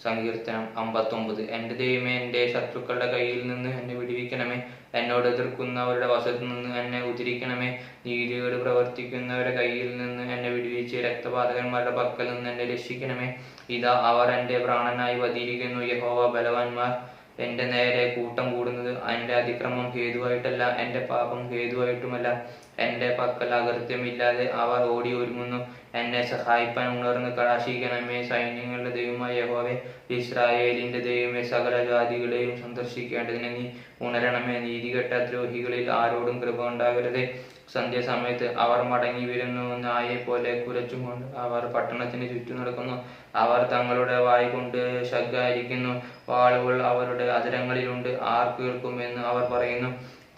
സങ്കീർത്തനം 59. എൻ്റെ ദൈവമേ, എൻ്റെ ശത്രുക്കളുടെ കയ്യിൽ നിന്ന് എന്നെ വിടുവിക്കണമേ. എന്നോട് എതിർക്കുന്നവരുടെ വശത്തു നിന്ന് എന്നെ ഉദ്ധരിക്കണമേ. നീതികേട് പ്രവർത്തിക്കുന്നവരുടെ കയ്യിൽ നിന്ന് എന്നെ വിടുവിച്ച് രക്തപാതകന്മാരുടെ പക്കൽ നിന്ന് എന്നെ രക്ഷിക്കണമേ. ഇതാ, അവർ എൻ്റെ പ്രാണനായി പതിയിരിക്കുന്നു. യഹോവ ബലവാന്മാർ എൻ്റെ നേരെ കൂട്ടം കൂടുന്നത് എൻ്റെ അതിക്രമം ഹേതുവായിട്ടല്ല, എൻ്റെ പാപം ഹേതുവായിട്ടുമല്ല. എൻ്റെ പക്കൽ അകൃത്യമില്ലാതെ അവർ ഓടി ഒരുങ്ങുന്നു. എന്നെ സഹായിപ്പാൻ ഉണർന്ന് കടാക്ഷിക്കണമേ. സൈന്യങ്ങളുടെ ദൈവമായ യഹോവേ, ഇസ്രായേലിന്റെ ദൈവമേ, സകല ജാതികളെയും സന്ദർശിക്കേണ്ടതിന് നീ ഉണരണമേ. നീതികെട്ട ദ്രോഹികളിൽ ആരോടും കൃപ ഉണ്ടാകരുതേ. സന്ധ്യാസമയത്ത് അവർ മടങ്ങി വരുന്നു. നായെപ്പോലെ കുരച്ചുകൊണ്ട് അവർ പട്ടണത്തിന് ചുറ്റും നടക്കുന്നു. അവർ തങ്ങളുടെ വായ് കൊണ്ട് ശകാരിക്കുന്നു. വാളുകൾ അവരുടെ അധരങ്ങളിലുണ്ട്. ആർ കേൾക്കുമെന്ന് അവർ പറയുന്നു.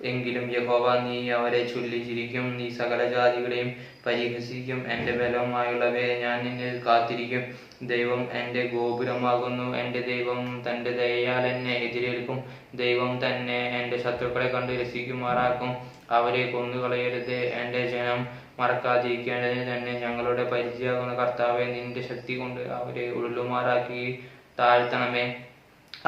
എങ്കിലും യഹോവ, നീ അവരെ ചൊല്ലി ചിരിക്കും. നീ സകല ജാതികളെയും പരിഹസിക്കും. എൻ്റെ ബലമായുള്ളവയെ, ഞാൻ നിന്നിൽ കാത്തിരിക്കും. ദൈവം എൻ്റെ ഗോപുരമാകുന്നു. എൻ്റെ ദൈവം തൻ്റെ ദയയാൽ എന്നെ എതിരേൽക്കും. ദൈവം തന്നെ എൻ്റെ ശത്രുക്കളെ കണ്ട് രസിക്കുമാറാക്കും. അവരെ കൊന്നുകളയരുതേ. എൻ്റെ ജനം മറക്കാതിരിക്കേണ്ടതിന് തന്നെ ഞങ്ങളുടെ പരിചയമാകുന്ന കർത്താവെ, നിന്റെ ശക്തി കൊണ്ട് അവരെ ഉള്ളുമാറാക്കി താഴ്ത്തണമേ.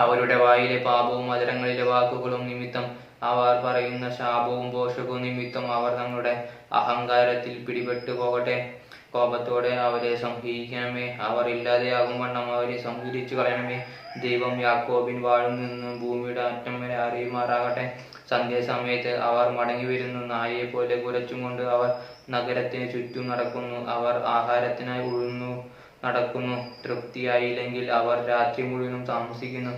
അവരുടെ വായിലെ പാപവും അധരങ്ങളിലെ വാക്കുകളും നിമിത്തം, അവർ പറയുന്ന ശാപവും പോഷകവും നിമിത്തം അവർ തങ്ങളുടെ അഹങ്കാരത്തിൽ പിടിപെട്ടു പോകട്ടെ. കോപത്തോടെ അവരെ സംഹരിക്കണമേ. അവർ ഇല്ലാതെയാകും വണ്ണം അവരെ സംഹരിച്ചു കളയണമേ. ദൈവം യാക്കോബിൻ വാഴും നിന്ന് ഭൂമിയുടെ അറ്റം വരെ അറിയുമാറാകട്ടെ. സന്ധ്യാസമയത്ത് അവർ മടങ്ങി വരുന്നു. നായയെ പോലെ കുരച്ചും കൊണ്ട് അവർ നഗരത്തിന് ചുറ്റും നടക്കുന്നു. അവർ ആഹാരത്തിനായി ഉഴുന്നു നടക്കുന്നു. തൃപ്തിയായില്ലെങ്കിൽ അവർ രാത്രി മുഴുവനും താമസിക്കുന്നു.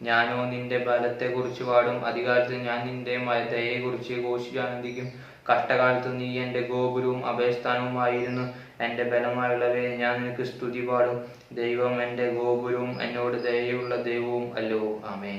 ഞാനോ നിന്റെ ബലത്തെക്കുറിച്ച് പാടും. അധികാലത്ത് ഞാൻ നിന്റെ ദയയെക്കുറിച്ച് ഘോഷിച്ചാനന്ദിക്കും. കഷ്ടകാലത്ത് നീ എൻ്റെ ഗോപുരവും അഭയസ്ഥാനവുമായിരുന്നു. എൻ്റെ ബലമായുള്ളവയെ, ഞാൻ നിനക്ക് സ്തുതി പാടും. ദൈവം എൻ്റെ ഗോപുരവും എന്നോട് ദയയുള്ള ദൈവവും അല്ലോ. ആമേൻ.